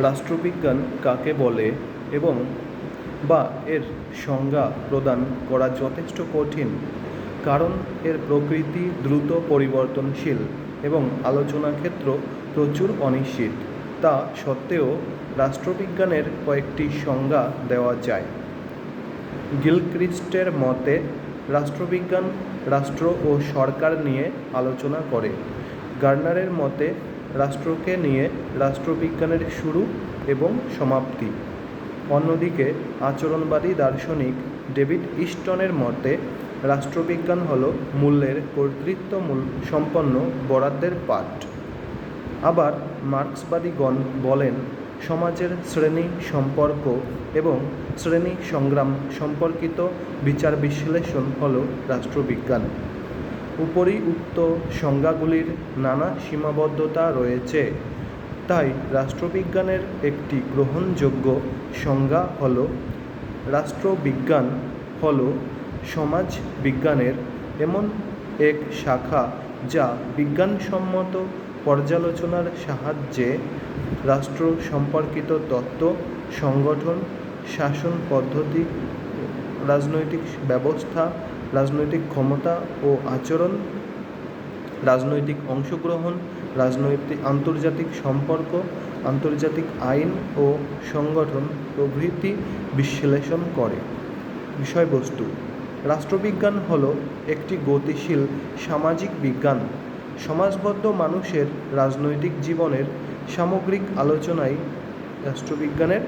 রাষ্ট্রবিজ্ঞান কাকে বলে এবং বা এর সংজ্ঞা প্রদান করা যথেষ্ট কঠিন, কারণ এর প্রকৃতি দ্রুত পরিবর্তনশীল এবং আলোচনা ক্ষেত্র প্রচুর অনিশ্চিত। তা সত্ত্বেও রাষ্ট্রবিজ্ঞানের কয়েকটি সংজ্ঞা দেওয়া যায়। গিলক্রিস্টের মতে রাষ্ট্রবিজ্ঞান রাষ্ট্র ও সরকার নিয়ে আলোচনা করে। গার্নারের মতে রাষ্ট্রকে নিয়ে রাষ্ট্রবিজ্ঞানের শুরু এবং সমাপ্তি। অন্যদিকে আচরণবাদী দার্শনিক ডেভিড ইস্টনের মতে রাষ্ট্রবিজ্ঞান হল মূল্যের কর্তৃত্ব সম্পন্ন বরাদ্দের পাঠ। আবার মার্ক্সবাদীগণ বলেন সমাজের শ্রেণী সম্পর্ক এবং শ্রেণী সংগ্রাম সম্পর্কিত বিচার বিশ্লেষণ হল রাষ্ট্রবিজ্ঞান। উপরিউক্ত সংজ্ঞাগুলির নানা সীমাবদ্ধতা রয়েছে, তাই রাষ্ট্রবিজ্ঞানের একটি গ্রহণযোগ্য সংজ্ঞা হল রাষ্ট্রবিজ্ঞান হল সমাজ বিজ্ঞানের এমন এক শাখা যা বিজ্ঞানসম্মত পর্যালোচনার সাহায্যে রাষ্ট্র সম্পর্কিত তত্ত্ব, সংগঠন, শাসন পদ্ধতি, রাজনৈতিক ব্যবস্থা, রাজনৈতিক ক্ষমতা ও আচরণ, রাজনৈতিক অংশগ্রহণ, আন্তর্জাতিক সম্পর্ক, আন্তর্জাতিক আইন ও সংগঠন প্রভৃতি বিশ্লেষণ করে। বিষয়বস্তু: রাষ্ট্রবিজ্ঞান হল একটি গতিশীল সামাজিক বিজ্ঞান। সমাজবদ্ধ মানুষের রাজনৈতিক জীবনের সামগ্রিক আলোচনাই রাষ্ট্রবিজ্ঞানের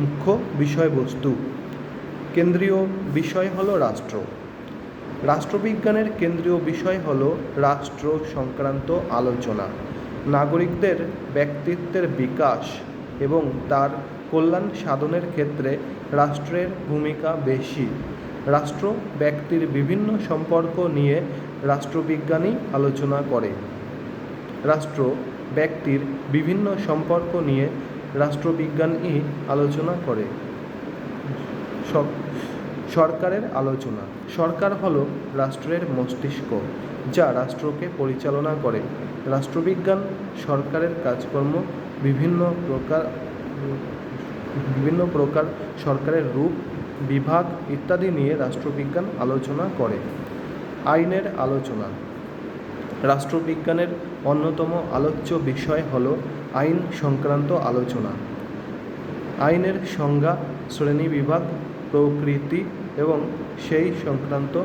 মুখ্য বিষয়বস্তু। কেন্দ্রীয় বিষয় হল রাষ্ট্র। রাষ্ট্রবিজ্ঞানের কেন্দ্রীয় বিষয় হল রাষ্ট্র সংক্রান্ত আলোচনা। নাগরিকদের ব্যক্তিত্বের বিকাশ এবং তার কল্যাণ সাধনের ক্ষেত্রে রাষ্ট্রের ভূমিকা বেশি। রাষ্ট্র ব্যক্তির বিভিন্ন সম্পর্ক নিয়ে রাষ্ট্রবিজ্ঞানই আলোচনা করে। রাষ্ট্র ব্যক্তির বিভিন্ন সম্পর্ক নিয়ে রাষ্ট্রবিজ্ঞানই আলোচনা করে। সরকারের আলোচনা: সরকার হল রাষ্ট্রের মস্তিষ্ক, যা রাষ্ট্রকে পরিচালনা করে। রাষ্ট্রবিজ্ঞান সরকারের কাজকর্ম, বিভিন্ন প্রকার সরকারের রূপ, বিভাগ ইত্যাদি নিয়ে রাষ্ট্রবিজ্ঞান আলোচনা করে। আইনের আলোচনা: রাষ্ট্রবিজ্ঞানের অন্যতম আলোচ্য বিষয় হল আইন সংক্রান্ত আলোচনা। আইনের সংজ্ঞা, শ্রেণীবিভাগ, প্রকৃতি এবং সেই সংক্রান্ত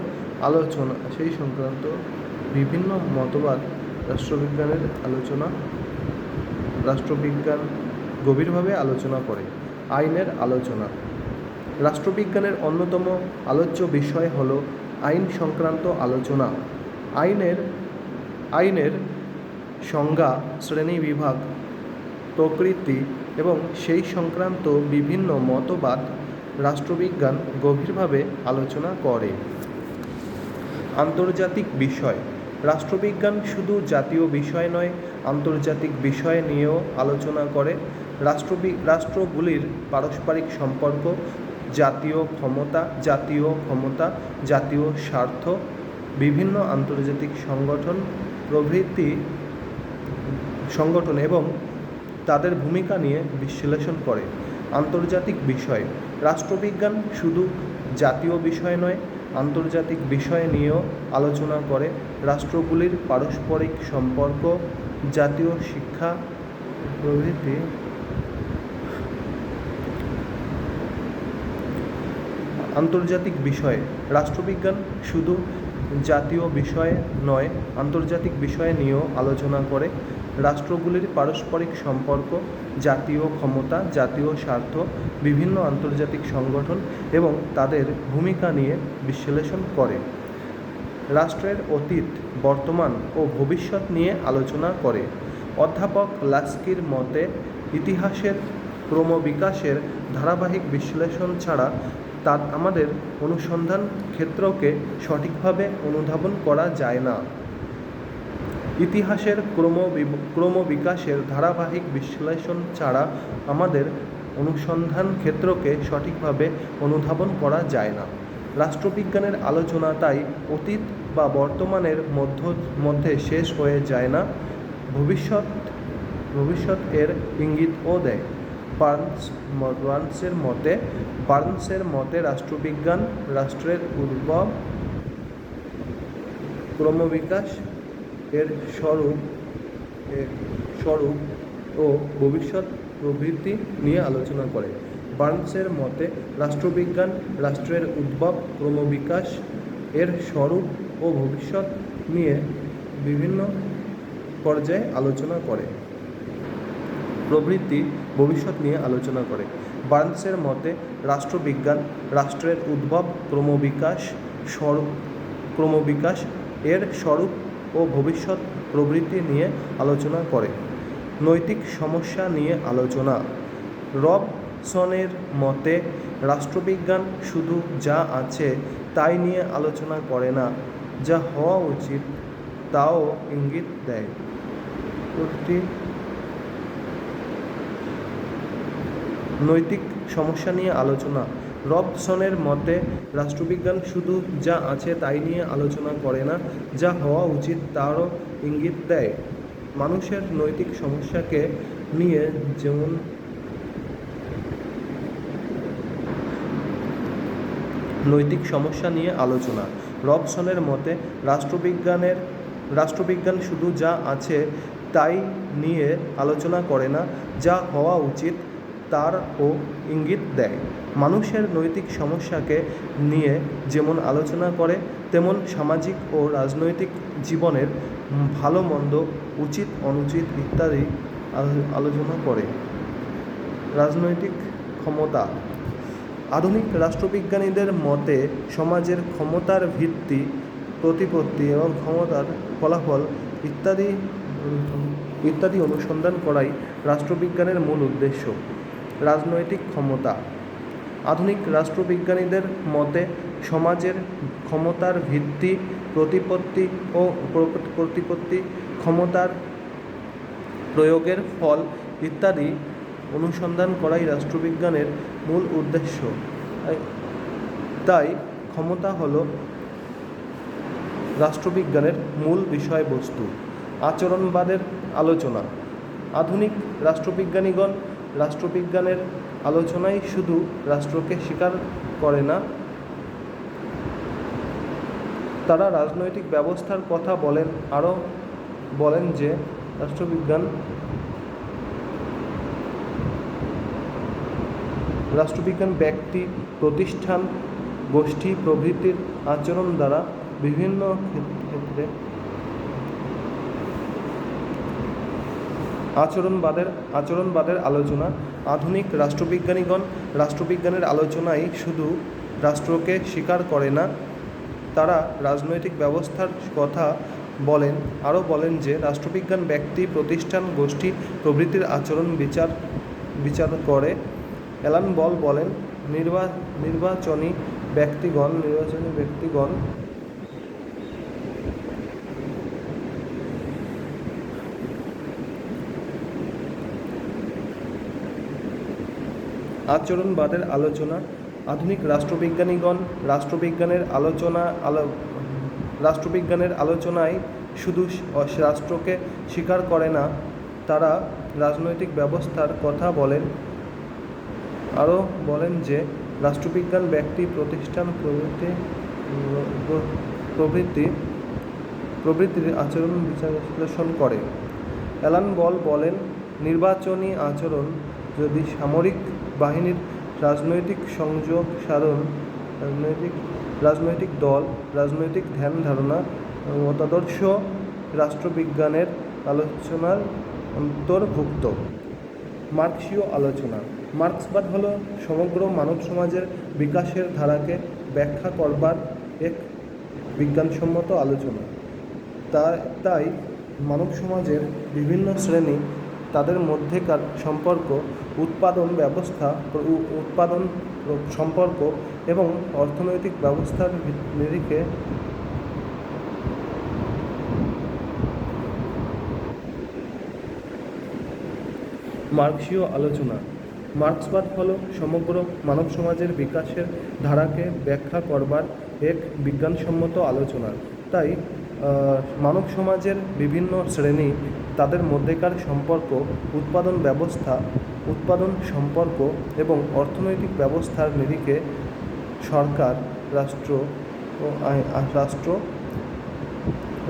বিভিন্ন মতবাদ রাষ্ট্রবিজ্ঞান গভীরভাবে আলোচনা করে। আইনের আলোচনা: রাষ্ট্রবিজ্ঞানের অন্যতম আলোচ্য বিষয় হল আইন সংক্রান্ত আলোচনা। আইনের সংজ্ঞা, শ্রেণীবিভাগ, প্রকৃতি এবং সেই সংক্রান্ত বিভিন্ন মতবাদ রাষ্ট্রবিজ্ঞান গভীরভাবে আলোচনা করে। আন্তর্জাতিক বিষয়: রাষ্ট্রবিজ্ঞান শুধু জাতীয় বিষয় নয়, আন্তর্জাতিক বিষয় নিয়েও আলোচনা করে। রাষ্ট্রগুলির পারস্পরিক সম্পর্ক, জাতীয় ক্ষমতা, জাতীয় স্বার্থ, বিভিন্ন আন্তর্জাতিক সংগঠন এবং তাদের ভূমিকা নিয়ে বিশ্লেষণ করে। আন্তর্জাতিক বিষয়: রাষ্ট্রবিজ্ঞান শুধু জাতীয় বিষয় নয়, আন্তর্জাতিক বিষয় নিয়েও আলোচনা করে। রাষ্ট্রগুলির পারস্পরিক সম্পর্ক, জাতীয় শিক্ষা প্রভৃতি। আন্তর্জাতিক বিষয়: রাষ্ট্রবিজ্ঞান শুধু জাতীয় বিষয় নয়, আন্তর্জাতিক বিষয় নিয়েও আলোচনা করে। রাষ্ট্রগুলির পারস্পরিক সম্পর্ক, জাতীয় ক্ষমতা, জাতীয় স্বার্থ, বিভিন্ন আন্তর্জাতিক সংগঠন এবং তাদের ভূমিকা নিয়ে বিশ্লেষণ করে। রাষ্ট্রের অতীত, বর্তমান ও ভবিষ্যৎ নিয়ে আলোচনা করে। অধ্যাপক লাস্কির মতে ইতিহাসের ক্রমবিকাশের ধারাবাহিক বিশ্লেষণ ছাড়া আমাদের অনুসন্ধান ক্ষেত্রকে সঠিকভাবে অনুধাবন করা যায় না। ইতিহাসের ক্রমবিকাশের ধারাবাহিক বিশ্লেষণ ছাড়া আমাদের অনুসন্ধান ক্ষেত্রকে সঠিকভাবে অনুধাবন করা যায় না। রাষ্ট্রবিজ্ঞানের আলোচনা তাই অতীত বা বর্তমানের মধ্যে শেষ হয়ে যায় না, ভবিষ্যৎ ভবিষ্যৎ এর ইঙ্গিতও দেয়। বার্নসের মতে রাষ্ট্রবিজ্ঞান রাষ্ট্রের উদ্ভব, ক্রমবিকাশ এর স্বরূপ ও ভবিষ্যৎ প্রভৃতি নিয়ে আলোচনা করে। বার্নসের মতে রাষ্ট্রবিজ্ঞান রাষ্ট্রের উদ্ভব, ক্রমবিকাশ এর স্বরূপ ও ভবিষ্যৎ নিয়ে বিভিন্ন পর্যায়ে আলোচনা করে। প্রভৃতি ভবিষ্যৎ নিয়ে আলোচনা করে। বার্নসের মতে রাষ্ট্রবিজ্ঞান রাষ্ট্রের উদ্ভব, ক্রমবিকাশ এর স্বরূপ ও ভবিষ্যৎ প্রভৃতি নিয়ে আলোচনা করে। নৈতিক সমস্যা নিয়ে আলোচনা। রবসনের মতে রাষ্ট্রবিজ্ঞান শুধু যা আছে তাই নিয়ে আলোচনা করে না, যা হওয়া উচিত তাও ইঙ্গিত দেয়। নৈতিক সমস্যা নিয়ে আলোচনা। রবসনের মতে রাষ্ট্রবিজ্ঞান শুধু যা আছে তাই নিয়ে আলোচনা করে না, যা হওয়া উচিত তারও ইঙ্গিত দেয়। মানুষের নৈতিক সমস্যাকে নিয়ে যেমন নৈতিক সমস্যা নিয়ে আলোচনা। রবসনের মতে রাষ্ট্রবিজ্ঞান শুধু যা আছে তাই নিয়ে আলোচনা করে না, যা হওয়া উচিত তারও ইঙ্গিত দেয়। মানুষের নৈতিক সমস্যাকে নিয়ে যেমন আলোচনা করে, তেমন সামাজিক ও রাজনৈতিক জীবনের ভালো মন্দ, উচিত অনুচিত ইত্যাদি আলোচনা করে। রাজনৈতিক ক্ষমতা। আধুনিক রাষ্ট্রবিজ্ঞানীদের মতে সমাজের ক্ষমতার ভিত্তি, প্রতিপত্তি এবং ক্ষমতার ফলাফল ইত্যাদি অনুসন্ধান করাই রাষ্ট্রবিজ্ঞানের মূল উদ্দেশ্য। রাজনৈতিক ক্ষমতা। আধুনিক রাষ্ট্রবিজ্ঞানীদের মতে সমাজের ক্ষমতার ভিত্তি, প্রতিপত্তি, ক্ষমতার প্রয়োগের ফল ইত্যাদি অনুসন্ধান করাই রাষ্ট্রবিজ্ঞানের মূল উদ্দেশ্য। তাই ক্ষমতা হল রাষ্ট্রবিজ্ঞানের মূল বিষয়বস্তু। আচরণবাদের আলোচনা। আধুনিক রাষ্ট্রবিজ্ঞানীগণ রাষ্ট্রবিজ্ঞানের আলোচনায় শুধু রাষ্ট্রকে স্বীকার করে না, তারা রাজনৈতিক ব্যবস্থার কথা বলেন। আরও বলেন যে রাষ্ট্রবিজ্ঞান ব্যক্তি, প্রতিষ্ঠান, গোষ্ঠী প্রভৃতির আচরণ দ্বারা বিভিন্ন ক্ষেত্রে আচরণবাদের আলোচনা। আধুনিক রাষ্ট্রবিজ্ঞানীগণ রাষ্ট্রবিজ্ঞানের আলোচনায় শুধু রাষ্ট্রকে স্বীকার করে না, তারা রাজনৈতিক ব্যবস্থার কথা বলেন। আরও বলেন যে রাষ্ট্রবিজ্ঞান ব্যক্তি, প্রতিষ্ঠান, গোষ্ঠী প্রভৃতির আচরণ বিচার করে। অ্যালান বল বলেন, নির্বাচনী ব্যক্তিগণ আচরণবাদের আলোচনা। আধুনিক রাষ্ট্রবিজ্ঞানীগণ রাষ্ট্রবিজ্ঞানের আলোচনায় শুধু রাষ্ট্রকে স্বীকার করে না, তারা রাজনৈতিক ব্যবস্থার কথা বলেন। আরও বলেন যে রাষ্ট্রবিজ্ঞান ব্যক্তি, প্রতিষ্ঠান প্রভৃতির আচরণ বিশ্লেষণ করে। অ্যালান বল বলেন, নির্বাচনী আচরণ যদি সামরিক বাহিনীর, রাজনৈতিক সংযোগ সাধন, রাজনৈতিক দল, রাজনৈতিক ধ্যান ধারণা, মতাদর্শ রাষ্ট্রবিজ্ঞানের আলোচনার অন্তর্ভুক্ত। মার্ক্সীয় আলোচনা। মার্ক্সবাদ হল সমগ্র মানব সমাজের বিকাশের ধারাকে ব্যাখ্যা করবার এক বিজ্ঞানসম্মত আলোচনা। তাই মানব সমাজের বিভিন্ন শ্রেণী, তাদের মধ্যেকার সম্পর্ক, উৎপাদন সম্পর্ক এবং অর্থনৈতিক ব্যবস্থার নিরিখে মার্ক্সীয় আলোচনা। মার্ক্সবাদ হল সমগ্র মানব সমাজের বিকাশের ধারাকে ব্যাখ্যা করবার এক বিজ্ঞানসম্মত আলোচনা। তাই মানব সমাজের বিভিন্ন শ্রেণী, তাদের মধ্যেকার সম্পর্ক, উৎপাদন ব্যবস্থা, উৎপাদন সম্পর্ক এবং অর্থনৈতিক ব্যবস্থার নিরিখে সরকার, রাষ্ট্র ও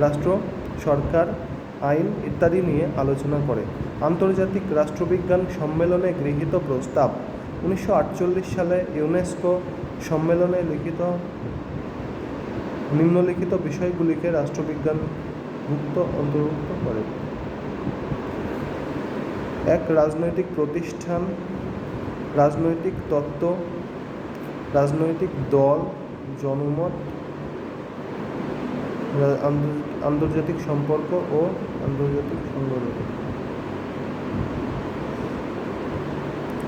রাষ্ট্র সরকার, আইন ইত্যাদি নিয়ে আলোচনা করে। আন্তর্জাতিক রাষ্ট্রবিজ্ঞান সম্মেলনে গৃহীত প্রস্তাব 1948 সালে ইউনেস্কো সম্মেলনে নিম্নলিখিত বিষয়গুলিকে রাষ্ট্রবিজ্ঞানভুক্ত অন্তর্ভুক্ত করে। 1. রাজনৈতিক প্রতিষ্ঠান, রাজনৈতিক তত্ত্ব, রাজনৈতিক দল, জনমত, আন্তর্জাতিক সম্পর্ক ও আন্তর্জাতিক সংগঠন।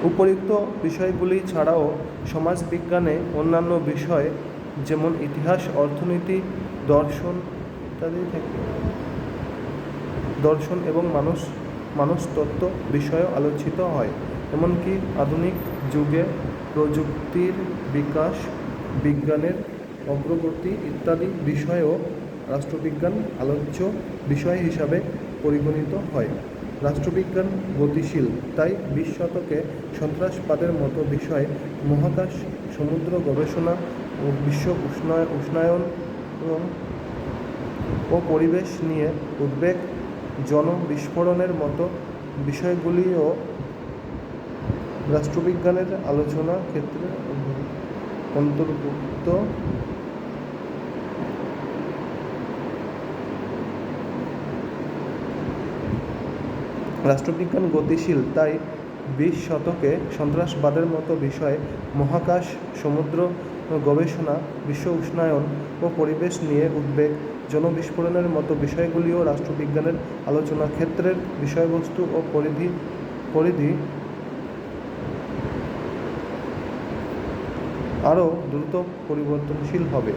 উপরিউক্ত বিষয়গুলি ছাড়াও সমাজবিজ্ঞানে অন্যান্য বিষয় যেমন ইতিহাস, অর্থনীতি, দর্শন এবং মানুষতত্ত্ব বিষয়ও আলোচিত হয়। এমনকি আধুনিক যুগে প্রযুক্তির বিকাশ, বিজ্ঞানের অগ্রগতি ইত্যাদি বিষয়েও রাষ্ট্রবিজ্ঞান আলোচ্য বিষয় হিসাবে পরিগণিত হয়। রাষ্ট্রবিজ্ঞান গতিশীল, তাই 20 শতকে সন্ত্রাসবাদের মতো বিষয়, মহাকাশ, সমুদ্র গবেষণা ও বিশ্ব উষ্ণায়ন ও পরিবেশ নিয়ে উদ্বেগ, জনবিস্ফোরণের মতো বিষয়গুলিও রাষ্ট্রবিজ্ঞানের আলোচনা ক্ষেত্রে অন্তর্ভুক্ত। রাষ্ট্রবিজ্ঞান গতিশীল, তাই 20 শতকে সন্ত্রাসবাদের মতো বিষয়, মহাকাশ, সমুদ্র গবেষণা, বিশ্ব উষ্ণায়ন ও পরিবেশ নিয়ে উদ্বেগ, জনবিস্ফোরণের মতো বিষয়গুলিও রাষ্ট্রবিজ্ঞানের আলোচনা ক্ষেত্রের বিষয়বস্তু ও পরিধি আরও দ্রুত পরিবর্তনশীল হবে।